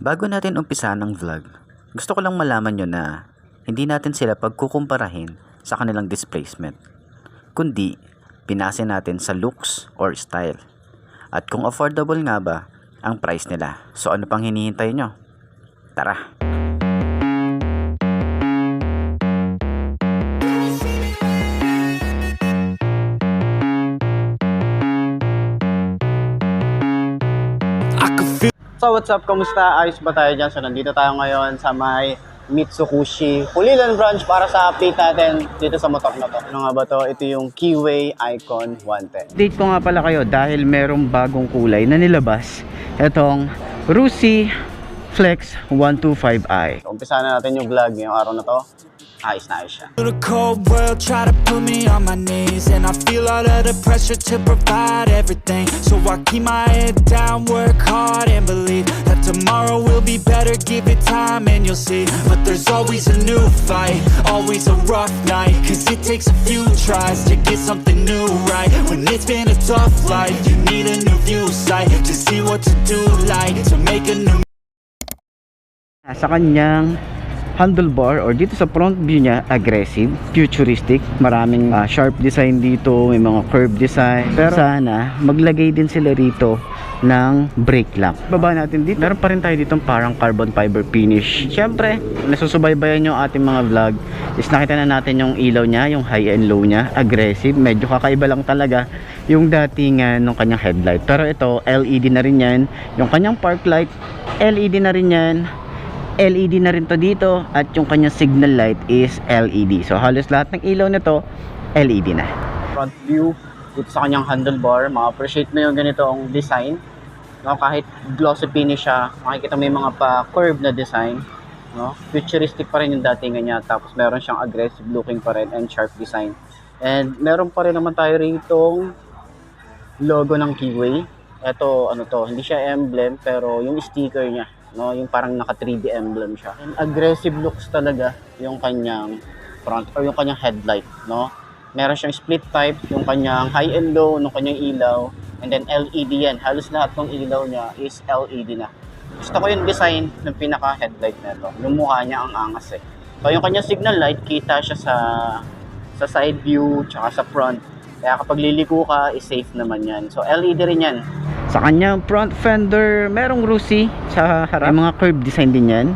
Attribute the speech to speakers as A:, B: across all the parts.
A: Bago natin umpisa ng vlog, gusto ko lang malaman nyo na hindi natin sila pagkukumparahin sa kanilang displacement, kundi pinase natin sa looks or style. At kung affordable nga ba ang price nila. So ano pang hinihintay nyo? Tara!
B: So what's up? Kamusta? Ayos ba tayo dyan? So nandito tayo ngayon sa may Mitsukushi Pulilan branch para sa update natin dito sa motor na to. Ano nga ba to? Ito yung Keyway Icon 110. Update ko nga pala kayo dahil merong bagong kulay na nilabas. Itong Rusi Flex 125i. Umpisa na natin yung vlog ngayong araw na to. Ayos na ayos siya.
C: The cold world try to put me on my knees, and I feel all of the pressure to provide everything. So I keep my head down, work hard and believe that tomorrow will be better. Give it time and you'll see. But there's always a new fight, always a rough night, cause it takes a few tries to get something new right. When it's been a tough life, you need a new view sight to see what to do, like to make a new.
B: Sa kanyang handlebar or dito sa front view niya, aggressive, futuristic, maraming sharp design dito, may mga curved design, pero sana maglagay din sila rito ng brake lamp. Baba natin dito, meron pa rin tayo dito parang carbon fiber finish. Syempre, nasusubaybayan yung ating mga vlog is nakita na natin yung ilaw niya, yung high and low niya, aggressive, medyo kakaiba lang talaga yung datingan ng kanyang headlight, pero ito LED na rin yan. Yung kanyang park light LED na rin yan, LED na rin to dito, at yung kanyang signal light is LED. So halos lahat ng ilaw nito LED na. Front view dito sa kanyang handlebar, ma-appreciate mo yung ganitong design, no? Kahit glossy finish siya, makikita mo yung mga pa-curve na design, no? Futuristic pa rin yung datingan niya, tapos meron siyang aggressive looking pa rin and sharp design. And meron pa rin naman tayo ritong logo ng Keyway. Ito, ano to, hindi siya emblem, pero yung sticker niya, no, yung parang naka 3D emblem siya. And aggressive looks talaga yung kanyang front or yung kanyang headlight, no. Meron siyang split type, yung kanyang high and low ng kanyang ilaw, and then LED yan. Halos lahat ng ilaw niya is LED na. Gusto ko yung design ng pinaka headlight nito. Yung mukha niya ang angas eh. So yung kanyang signal light, kita siya sa side view tsaka sa front. Kaya kapag liliko ka, is safe naman yan. So LED rin yan. Sa kanyang front fender, merong Rusi sa harap. May mga curved design din yan.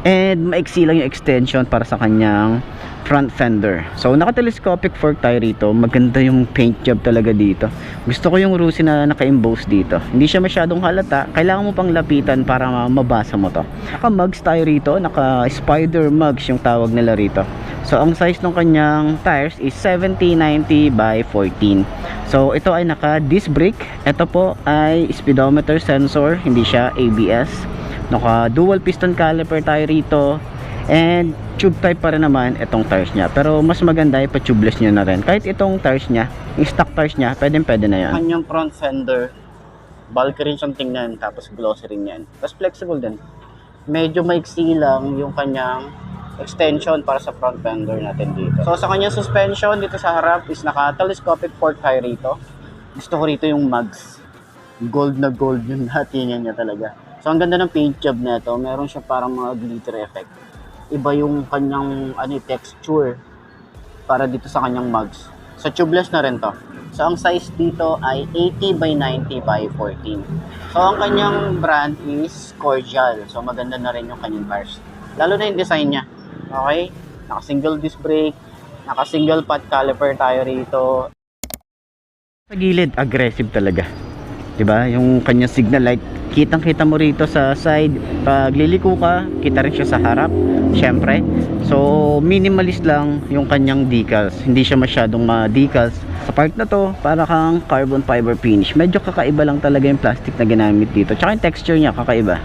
B: And maiksi lang yung extension para sa kanyang front fender. So naka-telescopic fork tayo rito. Maganda yung paint job talaga dito. Gusto ko yung Rusi na naka-emboss dito. Hindi siya masyadong halata. Kailangan mo pang lapitan para mabasa mo to. Naka-mugs tayo rito. Naka-spider mugs yung tawag nila rito. So ang size ng kanyang tires is 70/90 by 14. So ito ay naka disc brake. Ito po ay speedometer sensor, hindi siya ABS. Naka dual piston caliper tayo rito. And tube type pa rin naman itong tires niya. Pero mas maganda ay pa-tubeless niya na rin. Kahit itong tires niya, yung stock tires niya, pwede na yan. Kanyang front fender, bulky rin siyang tingnan, tapos glossy rin yan. Tapos flexible din. Medyo maiksi lang yung kanyang extension para sa front fender natin dito. So sa kanyang suspension dito sa harap is naka-telescopic fork tayo rito. Gusto ko rito yung mugs. Gold na gold yung datingan niya talaga. So ang ganda ng paint job na ito. Meron siya parang mga glitter effect. Iba yung kanyang texture para dito sa kanyang mugs. So tubeless na rin to. So ang size dito ay 80/90 by 14. So ang kanyang brand is Cordial. So maganda na rin yung kanyang tires. Lalo na yung design niya. Okay? Naka-single disc brake, naka-single pot caliper tayo rito. Sa gilid, aggressive talaga. 'Di ba? Yung kanyang signal light, kitang-kita mo rito sa side. Pag liliko ka, kita rin siya sa harap. Syempre. So, minimalist lang yung kanyang decals. Hindi siya masyadong decals. Sa part na to, para kang carbon fiber finish. Medyo kakaiba lang talaga yung plastic na ginamit dito. Tsaka yung texture niya kakaiba.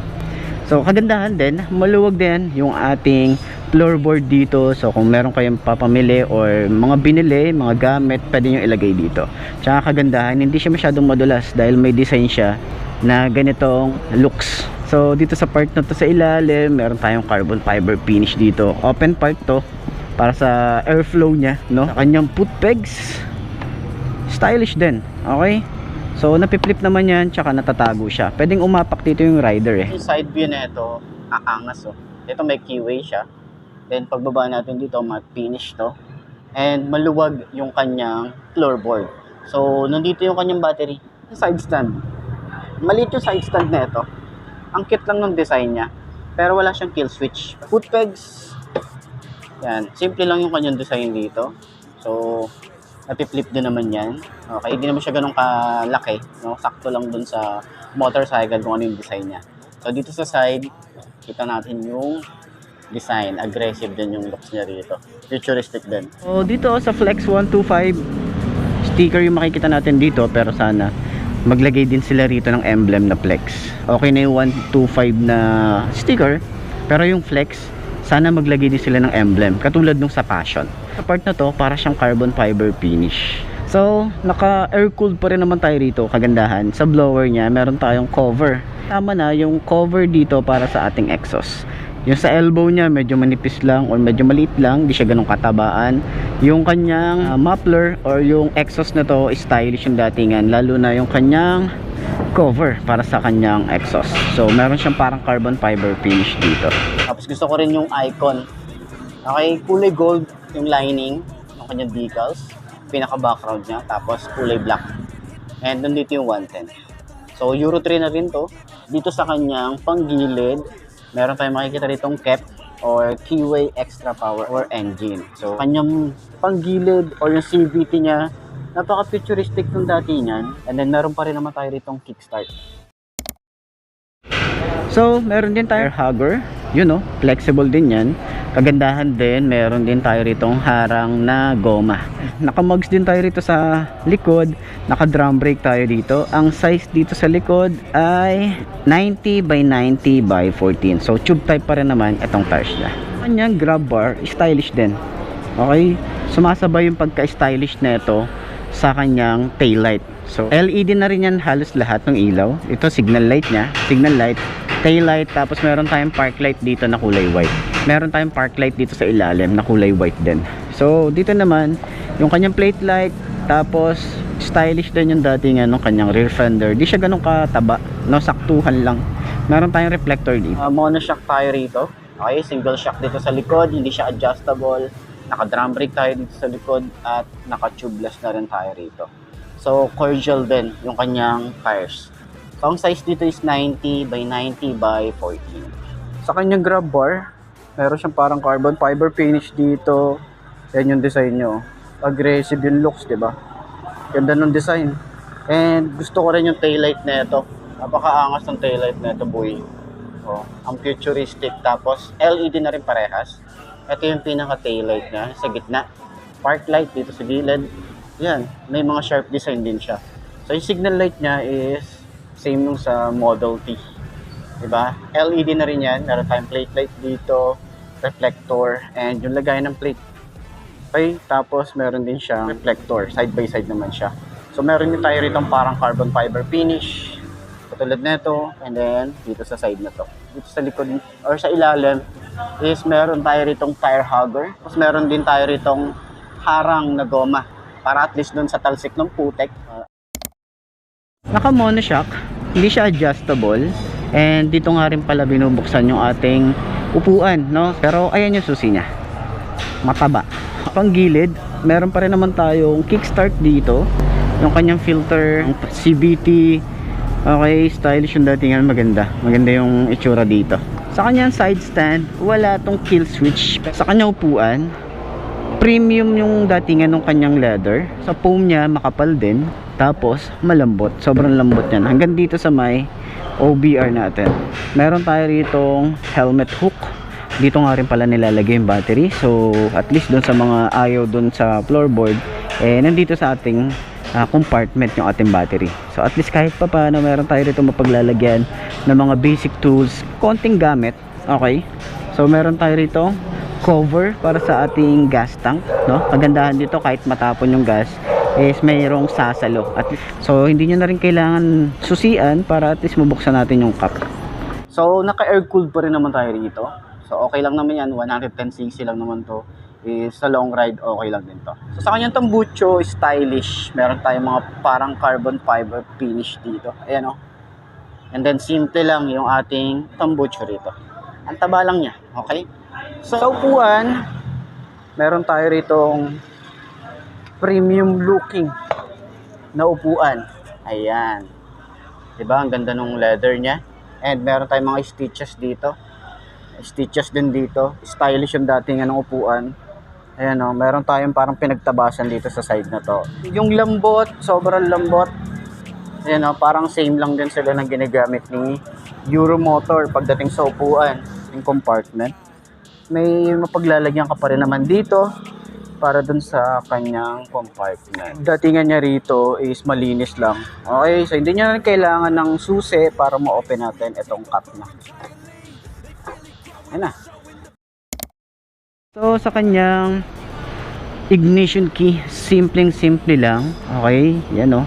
B: So kagandahan din, maluwag din yung ating floorboard dito. So kung meron kayong papamili or mga binili, mga gamit, pwede nyo ilagay dito. Tsaka kagandahan, hindi siya masyadong madulas dahil may design siya na ganitong looks. So dito sa part na to sa ilalim, meron tayong carbon fiber finish dito. Open part to para sa airflow niya, no? Sa kanyang foot pegs, stylish din, okay? So napiflip naman yan, tsaka natatago siya. Pwedeng umapak dito yung rider eh.
A: Yung side view na ito, aangas oh. Ito may keyway siya. Then pagbaba natin dito, matte finish to. And maluwag yung kanyang floorboard. So nandito yung kanyang battery. Yung side stand. Maliit yung side stand na ito. Ang cute lang ng design niya. Pero wala siyang kill switch. Foot pegs. Yan. Simple lang yung kanyang design dito. So napiflip din naman yan. Okay, hindi naman siya ganun kalaki, no? Sakto lang dun sa motorcycle kung ano yung design niya. So dito sa side, kita natin yung design. Aggressive din yung looks niya dito. Futuristic din.
B: So dito sa Flex 125 sticker yung makikita natin dito, pero sana maglagay din sila rito ng emblem na Flex. Okay na yung 125 na sticker, pero yung Flex, sana maglagay din sila ng emblem katulad nung sa Passion. Sa part na to, para siyang carbon fiber finish. So naka air cooled pa rin naman tayo rito. Kagandahan sa blower niya, meron tayong cover. Tama na yung cover dito para sa ating exhaust. Yung sa elbow niya medyo manipis lang or medyo maliit lang, hindi siya ganun katabaan. Yung kanyang muffler or yung exhaust na to, stylish yung datingan, lalo na yung kanyang cover para sa kanyang exhaust. So meron siyang parang carbon fiber finish dito.
A: Tapos gusto ko rin yung icon. Okay, kulay gold yung lining ng kanyang decals. Pinaka background niya. Tapos kulay black. And nandito yung 110. So Euro 3 na rin to. Dito sa kanyang panggilid, meron tayong makikita ritong KEP or Keyway Extra Power or Engine. So kanyang panggilid or yung CVT niya, napaka-futuristic ng dati niyan. And then meron pa rin naman tayo ritong kickstart.
B: So meron din tayo hugger, yun know, flexible din yan. Kagandahan din, meron din tayo ritong harang na goma. Naka-mugs din tayo rito sa likod. Naka-drum brake tayo dito. Ang size dito sa likod ay 90 by 90 by 14. So tube type pa rin naman itong tires niya. Kanyang grab bar, stylish din. Okay, sumasabay yung pagka-stylish na ito sa kanyang tail light. So LED na rin yan halos lahat ng ilaw. Ito signal light niya, signal light, tail light, tapos meron tayong park light dito na kulay white. Meron tayong park light dito sa ilalim na kulay white din. So dito naman yung kanyang plate light, tapos stylish din yung dating ng kanyang rear fender. Di siya ganun kataba, no, saktuhan lang. Meron tayong reflector dito.
A: Monoshock tayo rito. Okay, single shock dito sa likod, hindi siya adjustable. Naka-drum brake tayo dito sa likod at naka-tubeless na rin tayo rito. So cordial din yung kanyang tires. So ang size dito is 90 by 90 by 14. Sa kanyang grab bar, meron siyang parang carbon fiber finish dito. Yan yung design nyo. Aggressive yung looks, diba? Ganda ng design. And gusto ko rin yung taillight na ito. Napakaangas ng taillight na ito, boy. Oh, ang futuristic. Tapos LED na rin parehas. Ito yung pinaka taillight niya sa gitna. Park light dito sa gilid. Yan, may mga sharp design din siya. So yung signal light niya is same nung sa Model T. Diba? LED na rin yan. Meron tayong plate light dito, reflector, and yung lagay ng plate. Okay, tapos meron din siyang reflector. Side by side naman siya. So meron din tayo rito parang carbon fiber finish. Katulad nito, and then dito sa side na to. Dito sa likod or sa ilalim is meron tayo ritong tire hugger. Tapos meron din tayo ritong harang na goma para at least dun sa talsik ng putek.
B: Naka monoshock, hindi siya adjustable, and dito nga rin pala binubuksan yung ating upuan, no? Pero ayan yung susi niya, mataba. Panggilid, meron pa rin naman tayong kickstart dito, yung kanyang filter, yung CVT. Okay, stylish yung datingan, maganda yung itsura dito. Sa kanyang side stand, wala tong kill switch. Sa kanyang upuan, premium yung datingan ng kanyang leather. Sa foam niya, makapal din. Tapos, malambot. Sobrang lambot yan. Hanggang dito sa may OBR natin. Meron tayo ritong helmet hook. Dito nga rin pala nilalagay yung battery. So, at least dun sa mga ayaw dun sa floorboard, nandito sa ating compartment yung ating battery. So, at least kahit pa paano, meron tayo rito mapaglalagyan ng mga basic tools. Konting gamit. Okay? So, meron tayo rito cover para sa ating gas tank, no? Kagandahan dito, kahit matapon yung gas is mayroong sasalo. So hindi nyo na rin kailangan susian para at least mabuksan natin yung cap.
A: So naka air cooled pa rin naman tayo dito. So okay lang naman yan, 110cc lang naman to.
B: is sa long ride okay lang din to. So sa kanyang tambucho, stylish. Meron tayong mga parang carbon fiber finish dito. Ayan o. And then simple lang yung ating tambucho rito. Ang taba lang niya. Okay? So sa upuan, meron tayo ritong premium looking na upuan. Ayan. Diba? Ang ganda ng leather niya. And meron tayong mga stitches dito. Stitches din dito. Stylish yung dating ng upuan. Ayan o, meron tayong parang pinagtabasan dito sa side na to. Yung lambot, sobrang lambot. Ayan o, parang same lang din sila ng ginagamit ni Euromotor pagdating sa upuan, yung compartment. May mapaglalagyan ka pa rin naman dito para dun sa kanyang compartment. Datingan niya rito is malinis lang. Okay, so hindi niya na kailangan ng susi para ma-open natin itong cap na. Ayan na. So sa kanyang ignition key, simple lang. Okay, yan o.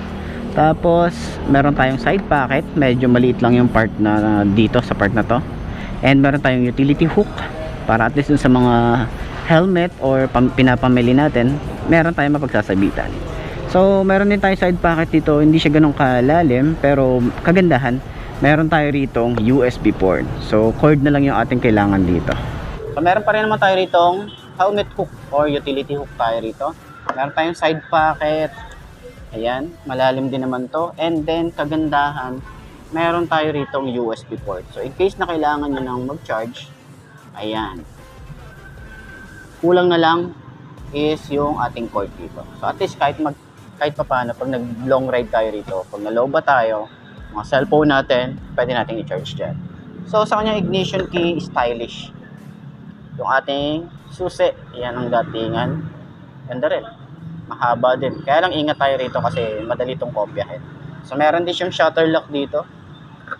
B: Tapos meron tayong side pocket, medyo maliit lang yung part na dito sa part na to. And meron tayong utility hook para at least dun sa mga helmet or pinapamili natin, meron tayong mapagsasabitan. So meron din tayong side pocket dito, hindi siya ganun kalalim pero kagandahan, meron tayo ritong USB port. So cord na lang yung ating kailangan dito. So meron pa rin naman tayo ritong helmet hook or utility hook tayo rito. Meron tayong side pocket. Ayan, malalim din naman to. And then kagandahan, meron tayo ritong USB port. So in case na kailangan nyo nang mag-charge, ayan. Kulang na lang is yung ating cord dito. So at least kahit pa paano, pag nag-long ride tayo rito, pag naloba tayo, mga cellphone natin, pwede natin i-charge dyan. So sa kanyang ignition key, stylish. Yung ating susi, yan ang datingan. Ganda rin. Mahaba din. Kaya lang ingat tayo rito kasi madali itong kopyahin. So meron din siyang shutter lock dito.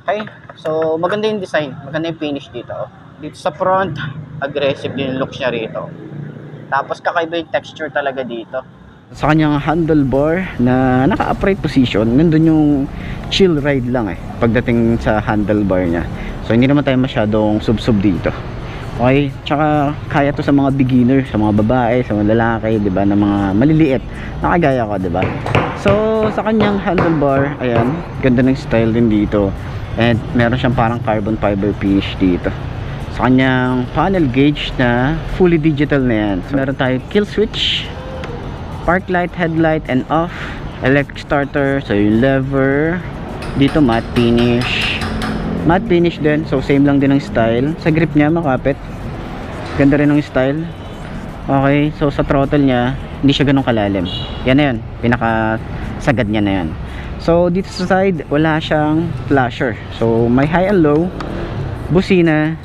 B: Okay? So maganda yung design. Maganda yung finish dito. Dito sa front, aggressive din yung looks niya rito. Tapos kakaiba yung texture talaga dito. Sa kanyang handlebar na naka-upright position, nandun yung chill ride lang pagdating sa handlebar niya. So hindi naman tayo masyadong sub-sub dito. Okay, tsaka kaya to sa mga beginner, sa mga babae, sa mga lalaki, 'di ba, na mga maliliit. Nakagaya ko, 'di ba? So, sa kanyang handlebar, ayan, ganda ng style din dito. And meron siyang parang carbon fiber finish dito. Sa kanyang panel gauge na fully digital na yan. So, meron tayo kill switch, park light, headlight, and off, electric starter, so yung lever, dito matte finish. Matte finish din, so same lang din ang style. Sa grip niya makapit, ganda rin ang style. Okay, so sa throttle niya hindi siya ganun kalalim. Yan na yun, pinaka sagad niya na yan. So dito sa side wala siyang flasher, so may high and low, busina,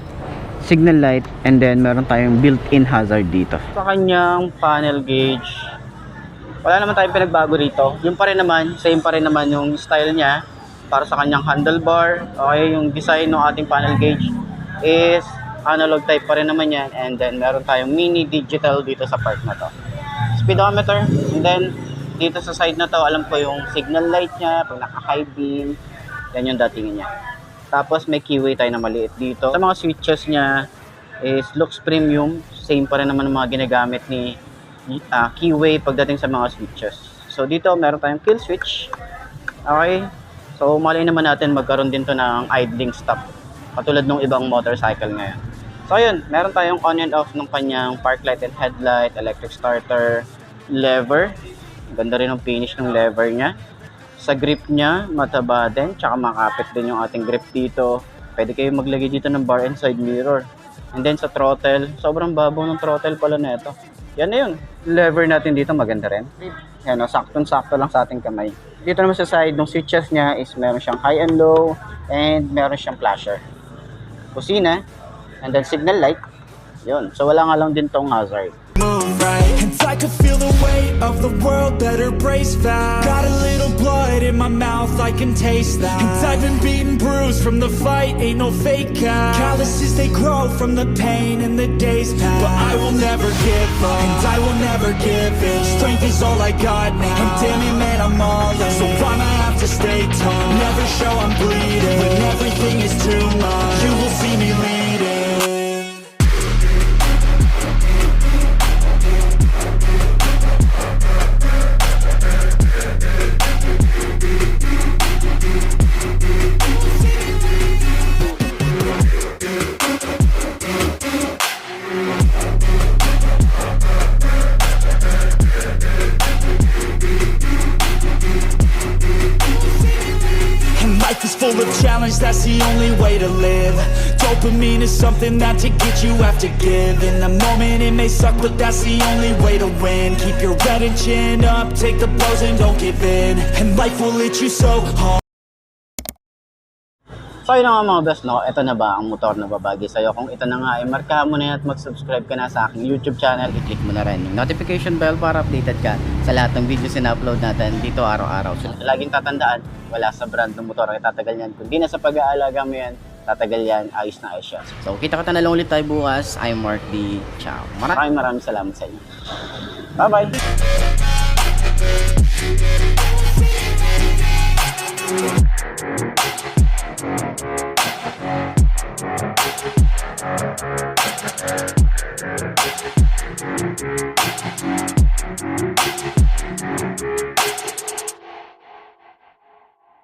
B: signal light, and then meron tayong built-in hazard dito. Sa kanyang panel gauge, wala naman tayong pinagbago rito. Yung pa rin naman, same pa rin naman yung style niya. Para sa kanyang handlebar, okay, yung design ng ating panel gauge is analog type pa rin naman yan. And then meron tayong mini digital dito sa part na to, speedometer. And then dito sa side na to, alam ko yung signal light niya pag naka high beam, yan yung datingin niya. Tapos may keyway tayo na maliit dito. Sa mga switches niya is looks premium, same pa rin naman ng mga ginagamit ni keyway pagdating sa mga switches. So dito meron tayong kill switch. Okay, so malay naman natin magkaroon din to ng idling stop katulad ng ibang motorcycle ngayon. So ayun, meron tayong on and off ng kanyang park light and headlight, electric starter, lever. Ganda rin ang finish ng lever niya. Sa grip niya, mataba din, tsaka makapit din yung ating grip dito. Pwede kayo maglagay dito ng bar and side mirror. And then sa throttle, sobrang babaw ng throttle pala na ito. Yan na yun. Lever natin dito maganda rin. Yan o, saktong-sakto lang sa ating kamay. Dito naman sa side ng switches niya is meron siyang high and low and meron siyang flasher. Kusina, and then signal light. Yun. So wala nga lang din tong hazard.
C: Move right, and I can feel the weight of the world, better brace fast. Got a little blood in my mouth, I can taste that. And I've been beaten, bruised from the fight, ain't no fake out. Calluses, they grow from the pain and the days pass. But I will never give up, and I will never give in. Strength is all I got now, and damn it man, I'm all in. So I'ma have to stay tall, never show I'm bleeding. When everything is too much, you will see me leading. challenge, that's the only way to live. Dopamine is something that to get you have to give. In the moment it may suck, but that's the only way to win. Keep your head and chin up, take the blows and don't give in. And life will hit you so hard.
B: So yun na nga mga best, no? Ito na ba ang motor na babagi sa'yo? Kung ito na nga, markahan mo na yan at mag-subscribe ka na sa aking YouTube channel. I-click mo na rin yung notification bell para updated ka sa lahat ng videos na upload natin dito araw-araw. So laging tatandaan, wala sa brand ng motor ay tatagal yan. Kung di na sa pag-aalaga mo yan, tatagal yan, ayos na ayos yan. So kita-kita na lang ulit tayo bukas. I'm Mark D. Ciao. Maraming salamat sa inyo. Bye-bye!